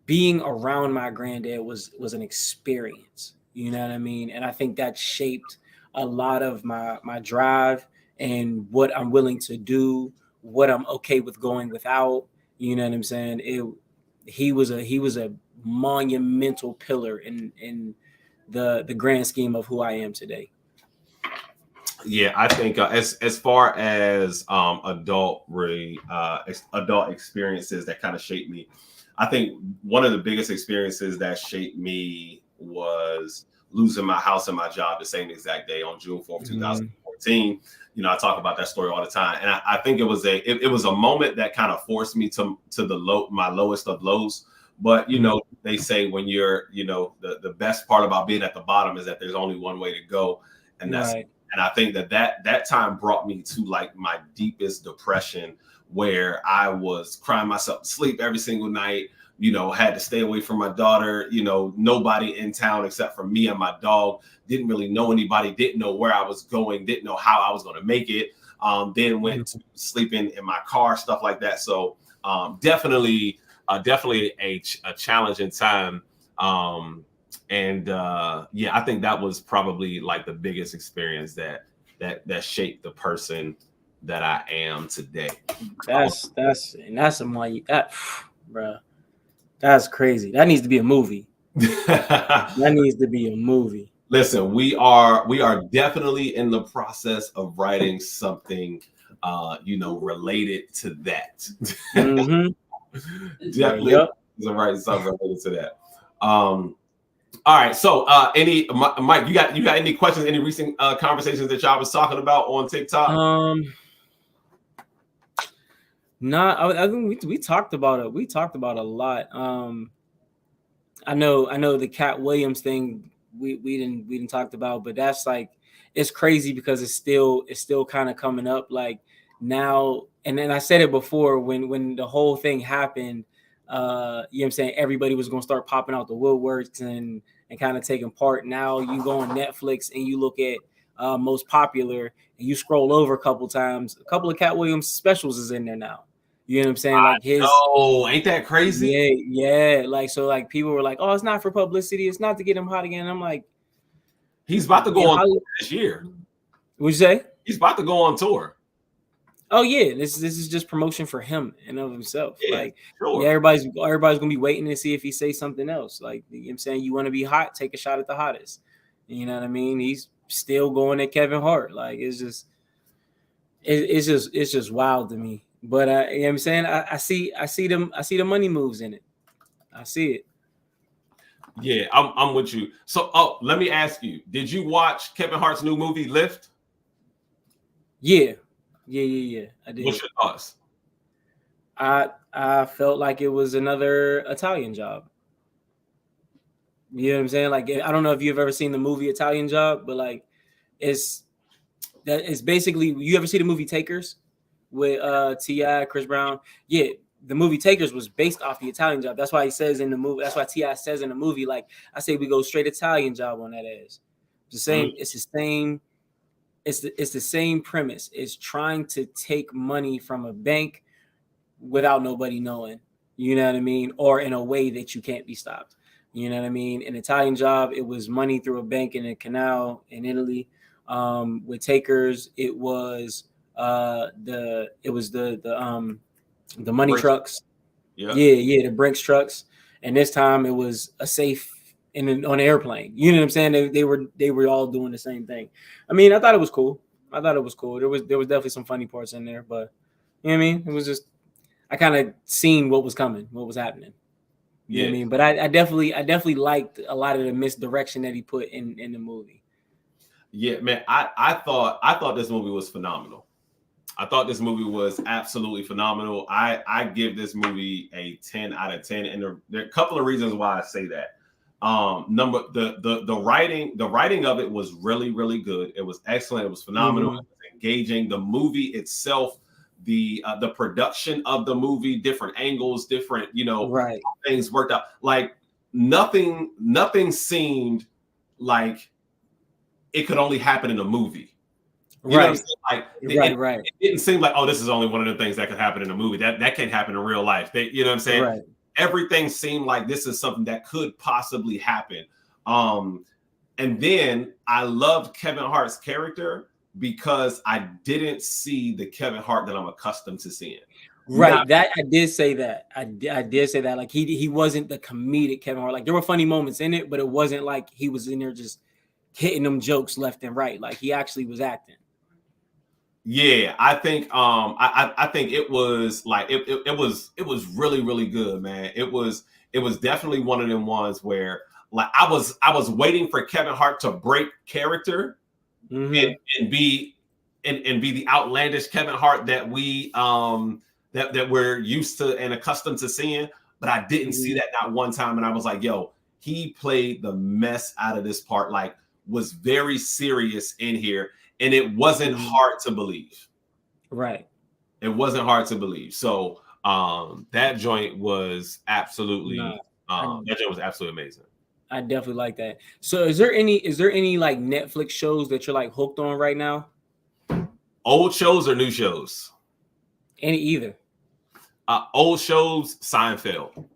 being around my granddad was an experience. You know what I mean? And I think that shaped a lot of my drive and what I'm willing to do, what I'm okay with going without. You know what I'm saying? He was a monumental pillar in the grand scheme of who I am today.
Yeah, I think as far as adult experiences that kind of shaped me, I think one of the biggest experiences that shaped me was losing my house and my job the same exact day on June 4th, 2014. You know, I talk about that story all the time, and I think it was a moment that kind of forced me to my lowest of lows. But you know, they say when you're, you know, the best part about being at the bottom is that there's only one way to go, and that's
Right.
and I think that time brought me to like my deepest depression, where I was crying myself to sleep every single night. You know, had to stay away from my daughter. You know, nobody in town except for me and my dog. Didn't really know anybody. Didn't know where I was going. Didn't know how I was going to make it. Then went to sleeping in my car, stuff like that. So definitely a challenging time. Yeah, I think that was probably like the biggest experience that shaped the person that I am today.
That's some money. Bruh, that's crazy. That needs to be a movie. That needs to be a movie.
Listen, we are definitely in the process of writing something, you know, related to that. Definitely, writing something related to that. All right. So, Mike, you got any questions? Any recent conversations that y'all was talking about on TikTok?
No, I think we talked about it. We talked about a lot. I know the Cat Williams thing we didn't talked about, but that's like, it's crazy because it's still kind of coming up like now. And then I said it before when the whole thing happened. You know what I'm saying? Everybody was gonna start popping out the woodworks and kind of taking part. Now you go on Netflix and you look at most popular and you scroll over a couple times. A couple of Cat Williams specials is in there now. You know what I'm saying? Like
ain't that crazy?
Yeah. Like, so like people were like, oh, it's not for publicity. It's not to get him hot again. And I'm like,
he's about to go on tour this year.
What'd you say?
He's about to go on tour.
Oh yeah, this is just promotion for him and of himself.
Yeah,
like,
sure.
Yeah, everybody's gonna be waiting to see if he says something else. Like, you know what I'm saying, you want to be hot, take a shot at the hottest. You know what I mean? He's still going at Kevin Hart. Like, it's just wild to me. But you know what I'm saying? I see the money moves in it. I see it.
Yeah, I'm with you. So, let me ask you: did you watch Kevin Hart's new movie Lift?
Yeah. I did.
What's your thoughts?
I felt like it was another Italian Job. You know what I'm saying? Like, I don't know if you've ever seen the movie Italian Job, but like, it's basically, you ever see the movie Takers with T.I., Chris Brown? Yeah, the movie Takers was based off the Italian Job. That's why he says in the movie. That's why T.I. says in the movie, like, I say we go straight Italian Job on that ass. It's the same. It's the same. It's the same premise. It's trying to take money from a bank without nobody knowing. You know what I mean? Or in a way that you can't be stopped. You know what I mean? An Italian Job, it was money through a bank in a canal in Italy. With Takers, it was the money
Brinks.
Trucks.
Yeah,
the Brinks trucks. And this time it was a safe on an airplane. You know what I'm saying? They were all doing the same thing. I mean, I thought it was cool. There was definitely some funny parts in there, but you know what I mean? It was just, I kind of seen what was coming, what was happening. You know what I mean? But I definitely liked a lot of the misdirection that he put in the movie.
Yeah, man. I thought this movie was phenomenal. I thought this movie was absolutely phenomenal. I give this movie a 10 out of 10, and there are a couple of reasons why I say that. The writing of it was really, really good. It was excellent. It was phenomenal. It was engaging. The movie itself, the production of the movie, different angles, different, things worked out. Like nothing seemed like it could only happen in a movie. You know what I'm saying? Like, it didn't seem like, oh, this is only one of the things that could happen in a movie. That can't happen in real life. You know what I'm saying?
Right.
Everything seemed like this is something that could possibly happen. And then I loved Kevin Hart's character because I didn't see the Kevin Hart that I'm accustomed to seeing.
Right.
Now,
that I did say that. I did say that. Like he wasn't the comedic Kevin Hart. Like there were funny moments in it, but it wasn't like he was in there just hitting them jokes left and right. Like he actually was acting.
yeah, I think I think it was like it was really really good, man. It was definitely one of them ones where like I was waiting for Kevin Hart to break character and be the outlandish Kevin Hart that we that we're used to and accustomed to seeing, but I didn't see that not one time, and I was like, yo, he played the mess out of this part, like was very serious in here, and it wasn't hard to believe.
Right.
It wasn't hard to believe. So that joint was absolutely that joint was absolutely amazing.
I definitely like that. So is there any like Netflix shows that you're like hooked on right now?
Old shows or new shows?
Any either.
Old shows, Seinfeld.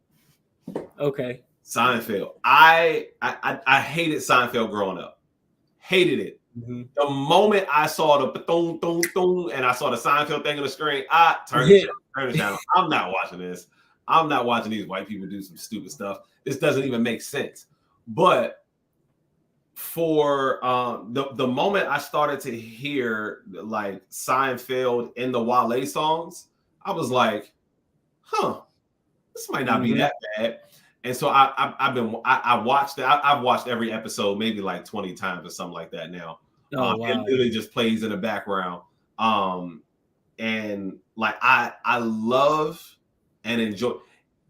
Okay.
Seinfeld. I hated Seinfeld growing up. Hated it. The moment I saw the boom, boom, boom, and I saw the Seinfeld thing on the screen, I turned the channel. I'm not watching this. I'm not watching these white people do some stupid stuff. This doesn't even make sense. But for the moment I started to hear like Seinfeld in the Wale songs, I was like, huh, this might not be that bad. And so I watched it. I've watched every episode maybe like 20 times or something like that now.
Oh, wow.
It literally just plays in the background. And like I love and enjoy.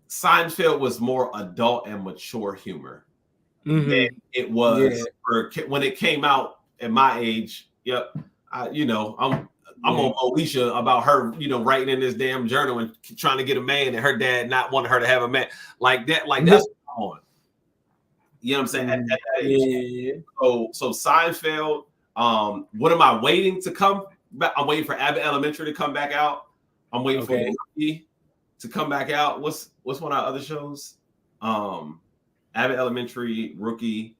Seinfeld was more adult and mature humor than it was for when it came out at my age. Yep, I'm on Alicia about her, writing in this damn journal and trying to get a man, and her dad not wanting her to have a man like that. Like that's on. You know what I'm saying? At that age. So Seinfeld. What am I waiting to come back? I'm waiting for Abbott Elementary to come back out. I'm waiting for Rookie to come back out. What's one of our other shows? Abbott Elementary, Rookie.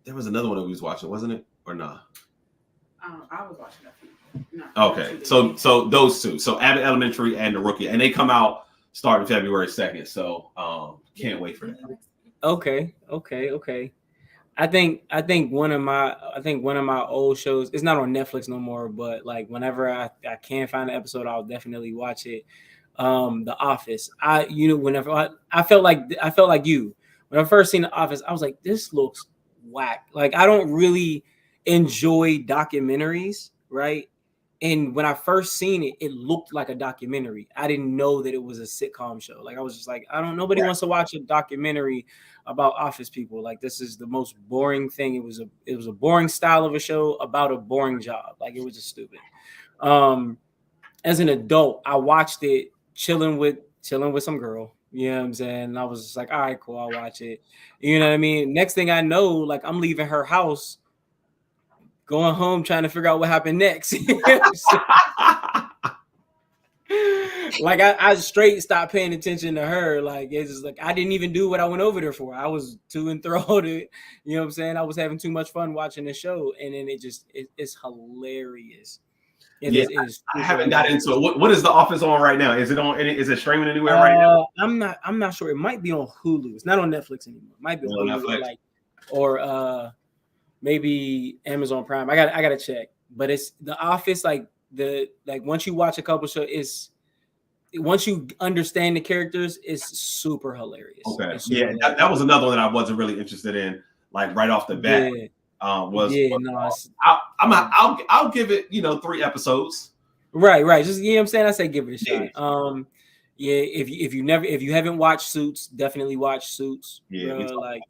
There was another one that we was watching, wasn't it? Or not?
I was watching a few. No,
okay, so those two. So Abbott Elementary and the Rookie, and they come out starting February 2nd. So can't wait for that.
Okay. I think one of my old shows, it's not on Netflix no more, but like whenever I can find an episode, I'll definitely watch it. The Office. Whenever I felt like you when I first seen The Office, I was like, this looks whack. Like I don't really enjoy documentaries, right? And when I first seen it, it looked like a documentary. I didn't know that it was a sitcom show. Like I was just like, nobody wants to watch a documentary about office people. Like this is the most boring thing. It was a boring style of a show about a boring job. Like it was just stupid. As an adult, I watched it chilling with some girl. You know what I'm saying? I was just like, all right, cool, I'll watch it. You know what I mean? Next thing I know, like I'm leaving her house, going home, trying to figure out what happened next. Like I straight stopped paying attention to her. Like it's just like I didn't even do what I went over there for. I was too enthralled. You know what I'm saying? I was having too much fun watching the show, and then it's hilarious.
I haven't got into it. What is The Office on right now? Is it streaming anywhere right now?
I'm not sure. It might be on Hulu. It's not on Netflix anymore. It might be on Hulu, or maybe Amazon Prime. I gotta check. But it's The Office. Like once you watch a couple shows, once you understand the characters, it's super hilarious.
Okay. That was another one that I wasn't really interested in. Like right off the bat. I'll give it 3 episodes.
Right. Just I'm saying, I say give it a shot. If you haven't watched Suits, definitely watch Suits. Like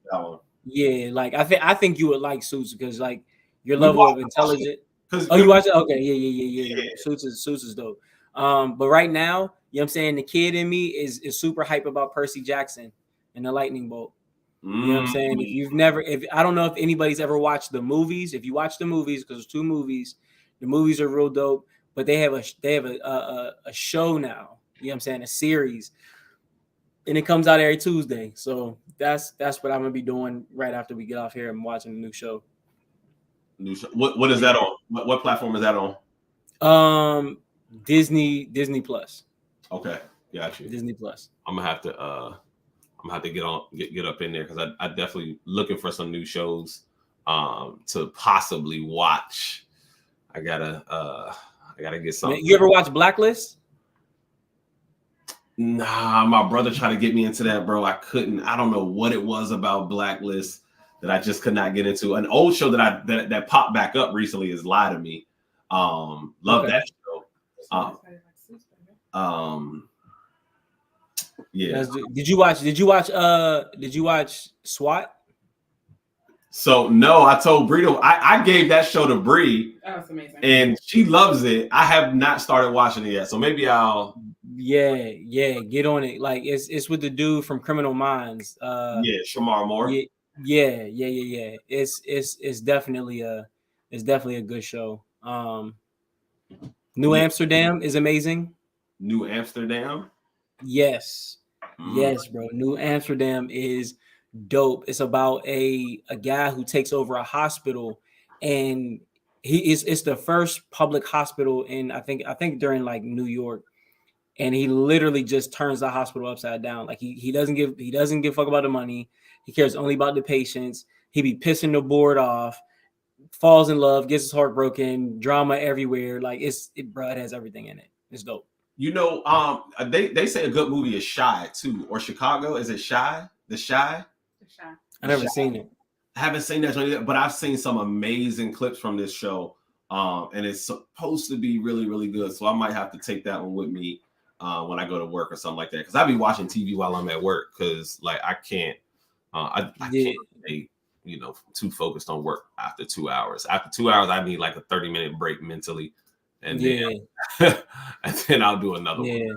I think you would like Suits because like your level of intelligence. You watch it? Okay, yeah. Suits is dope. But right now, you know what I'm saying, the kid in me is super hype about Percy Jackson and the Lightning Bolt. You know what I'm saying? I don't know if anybody's ever watched the movies. If you watch the movies, because there's 2 movies, the movies are real dope. But they have a show now. You know what I'm saying? A series, and it comes out every Tuesday. So that's what I'm gonna be doing right after we get off here and watching the new show.
New show. What is that on? What platform is that on?
Disney Plus.
Okay, got you.
Disney Plus.
I'm gonna have to get up in there because I definitely looking for some new shows to possibly watch. I gotta get something.
You ever watch Blacklist?
Nah, my brother tried to get me into that, bro. I couldn't. I don't know what it was about Blacklist that I just could not get into. An old show that popped back up recently is Lie to Me. Love that show. Yeah.
Did you watch SWAT?
So no, I told Brito, I gave that show to Bree.
That was amazing.
And she loves it. I have not started watching it yet. So maybe I'll
get on it. Like it's with the dude from Criminal Minds.
Shamar Moore.
Yeah. It's definitely a good show. New Amsterdam is amazing.
New Amsterdam?
Yes. Yes, bro. New Amsterdam is dope. It's about a guy who takes over a hospital, and it's the first public hospital in I think during like New York, and he literally just turns the hospital upside down. Like he doesn't give a fuck about the money. He cares only about the patients. He be pissing the board off, falls in love, gets his heart broken, drama everywhere. Like it has everything in it. It's dope.
You know, they say a good movie is Shy too, or Chicago. Is it Shy? The Shy?
I never seen it.
I haven't seen that, but I've seen some amazing clips from this show. And it's supposed to be really, really good. So I might have to take that one with me when I go to work or something like that. Because I be watching TV while I'm at work. Because like I can't, I can't stay, too focused on work after 2 hours. After 2 hours, I need like a 30-minute break mentally, and then and then I'll do another one.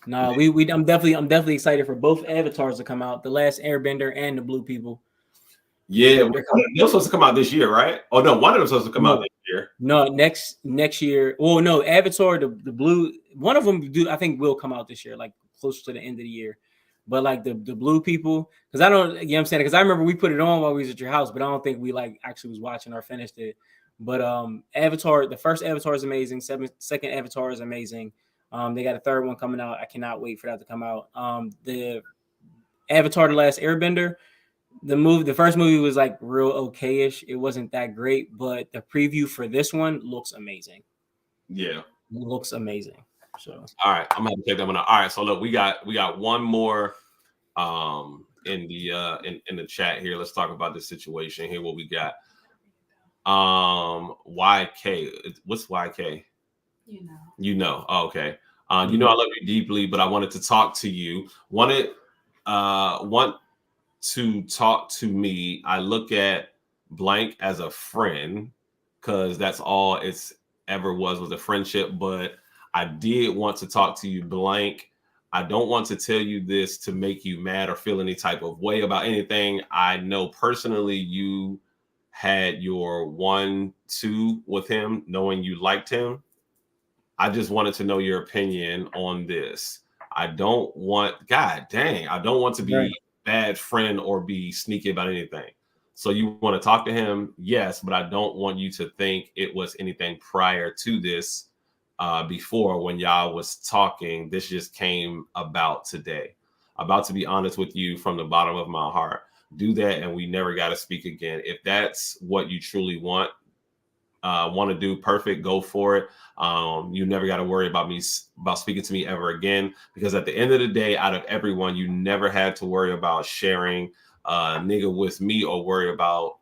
No, I'm definitely excited for both Avatars to come out, The Last Airbender and The Blue People.
Yeah, they're supposed to come out this year, right? Oh no, one of them supposed to come out this year.
No, next year. Well, no, Avatar, the Blue, one of them I think will come out this year, like close to the end of the year. But like the Blue People, because I don't, you know what I'm saying? Because I remember we put it on while we was at your house, but I don't think we like actually was watching or finished it. But Avatar, the first Avatar is amazing. Second Avatar is amazing. They got a third one coming out. I cannot wait for that to come out. The Avatar: The Last Airbender, the first movie was like real okay-ish. It wasn't that great, but the preview for this one looks amazing.
Yeah,
it looks amazing. So
all right, I'm gonna have to take that one out. All right, so look, we got one more in the chat here. Let's talk about this situation here. What we got? YK. What's YK? Oh, okay. I love you deeply, but I wanted to talk to you. Want to talk to me. I look at blank as a friend because that's all it's ever was a friendship. But I did want to talk to you blank. I don't want to tell you this to make you mad or feel any type of way about anything. I know personally you had your 1-2 with him, knowing you liked him. I just wanted to know your opinion on this. I don't want to be a bad friend or be sneaky about anything. So you want to talk to him? Yes, but I don't want you to think it was anything prior to this before when y'all was talking. This just came about today. About to be honest with you from the bottom of my heart. Do that and we never got to speak again. If that's what you truly want to do, perfect, go for it. You never got to worry about speaking to me ever again, because at the end of the day, out of everyone, you never had to worry about sharing nigga with me or worry about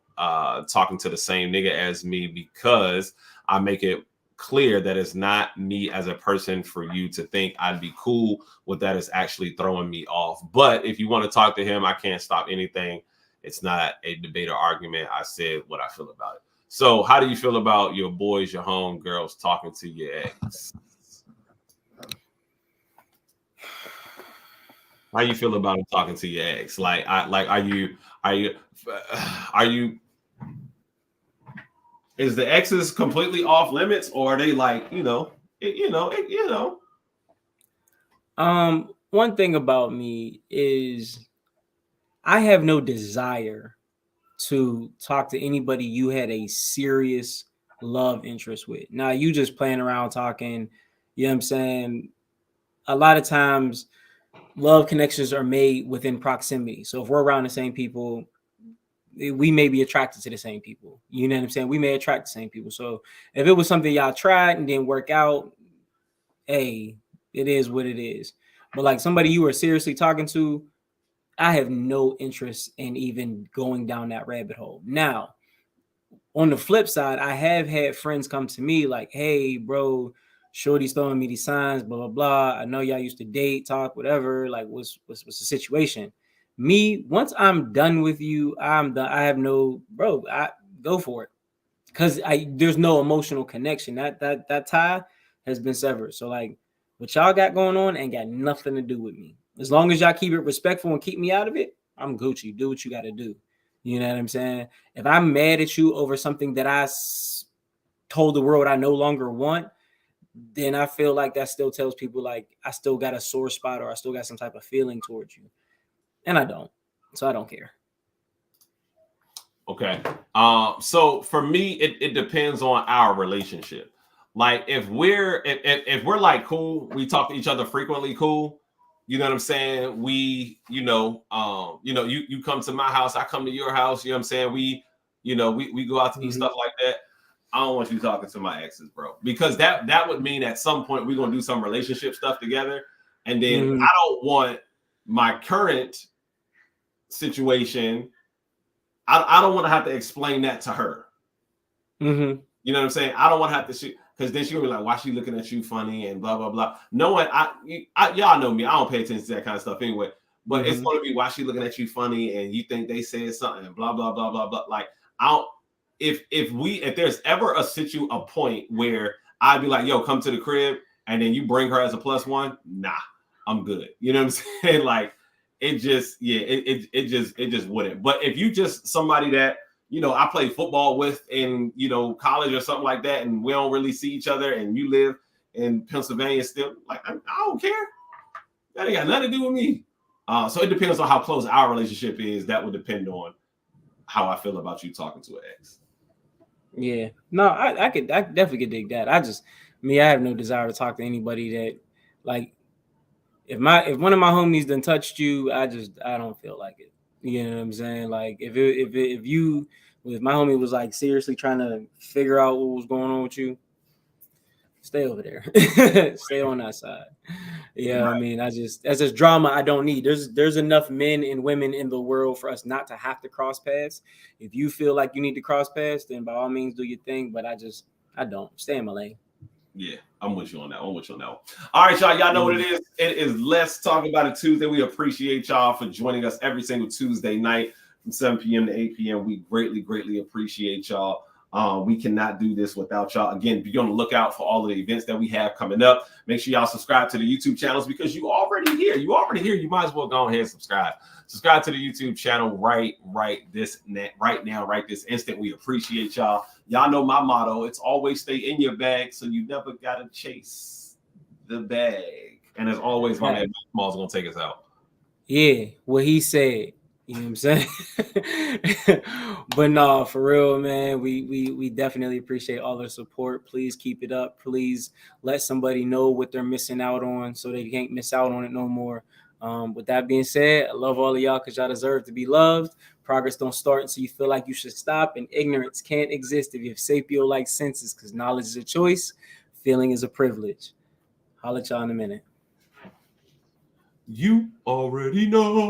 talking to the same nigga as me, because I make it clear that it's not me as a person for you to think I'd be cool with that. Is actually throwing me off. But if you want to talk to him, I can't stop anything. It's not a debate or argument. I said what I feel about it. So how do you feel about your boys, your home girls talking to your ex? How you feel about them talking to your ex? Are you is the exes completely off limits, or are they like,
one thing about me is I have no desire to talk to anybody you had a serious love interest with. Now you just playing around talking, you know what I'm saying? A lot of times love connections are made within proximity. So if we're around the same people, we may be attracted to the same people. You know what I'm saying? We may attract the same people. So if it was something y'all tried and didn't work out, hey, it is what it is. But like somebody you were seriously talking to, I have no interest in even going down that rabbit hole. Now, on the flip side, I have had friends come to me like, hey, bro, Shorty's throwing me these signs, blah, blah, blah. I know y'all used to date, talk, whatever. Like, what's the situation? Me, once I'm done with you, I'm done. I have no, bro, I go for it. Because there's no emotional connection. That tie has been severed. So like what y'all got going on ain't got nothing to do with me. As long as y'all keep it respectful and keep me out of it, I'm Gucci. Do what you got to do. You know what I'm saying? If I'm mad at you over something that I told the world I no longer want, then I feel like that still tells people like I still got a sore spot or I still got some type of feeling towards you. And I don't. So I don't care.
Okay. So for me, it depends on our relationship. Like if we're like cool, we talk to each other frequently, cool. You know what I'm saying? We, you come to my house, I come to your house, you know what I'm saying? We go out to eat, stuff like that. I don't want you talking to my exes, bro, because that would mean at some point we're gonna do some relationship stuff together. And then I don't want my current situation. I don't want to have to explain that to her. You know what I'm saying? I don't want to have to shoot because then she'll be like, why she looking at you funny and blah, blah, blah. Knowing y'all know me, I don't pay attention to that kind of stuff anyway. But it's going to be why she looking at you funny and you think they said something and blah, blah, blah, blah, blah. Like, if there's ever a point where I'd be like, yo, come to the crib and then you bring her as a plus one, nah, I'm good. You know what I'm saying? Like, it just wouldn't. But if you just somebody that, I played football with in, college or something like that, and we don't really see each other and you live in Pennsylvania still, like, I don't care. That ain't got nothing to do with me. So it depends on how close our relationship is. That would depend on how I feel about you talking to an ex.
Yeah. No, I definitely could dig that. I have no desire to talk to anybody that, like, if one of my homies done touched you, I don't feel like it. You know what I'm saying? Like if my homie was like seriously trying to figure out what was going on with you, stay over there. Stay on that side. Yeah, right. I mean, that's just drama I don't need. There's enough men and women in the world for us not to have to cross paths. If you feel like you need to cross paths, then by all means do your thing. But I don't. Stay in my lane.
Yeah, I'm with you on that. All right, y'all. Y'all know what it is. It is Let's Talk About It Tuesday. We appreciate y'all for joining us every single Tuesday night from 7 p.m. to 8 p.m. We greatly, greatly appreciate y'all. We cannot do this without y'all. Again, be on the lookout for all of the events that we have coming up. Make sure y'all subscribe to the YouTube channels because you already here. You might as well go ahead and subscribe. Subscribe to the YouTube channel right this instant. We appreciate y'all. Y'all know my motto. It's always stay in your bag so you never got to chase the bag. And as always, my man Smalls going to take us out.
Yeah, what he said. You know what I'm saying? But no, for real, man, we definitely appreciate all the support. Please keep it up. Please let somebody know what they're missing out on so they can't miss out on it no more. With that being said, I love all of y'all because y'all deserve to be loved. Progress don't start until you feel like you should stop, and ignorance can't exist if you have sapio-like senses because knowledge is a choice, feeling is a privilege. Holla at y'all in a minute.
You already know.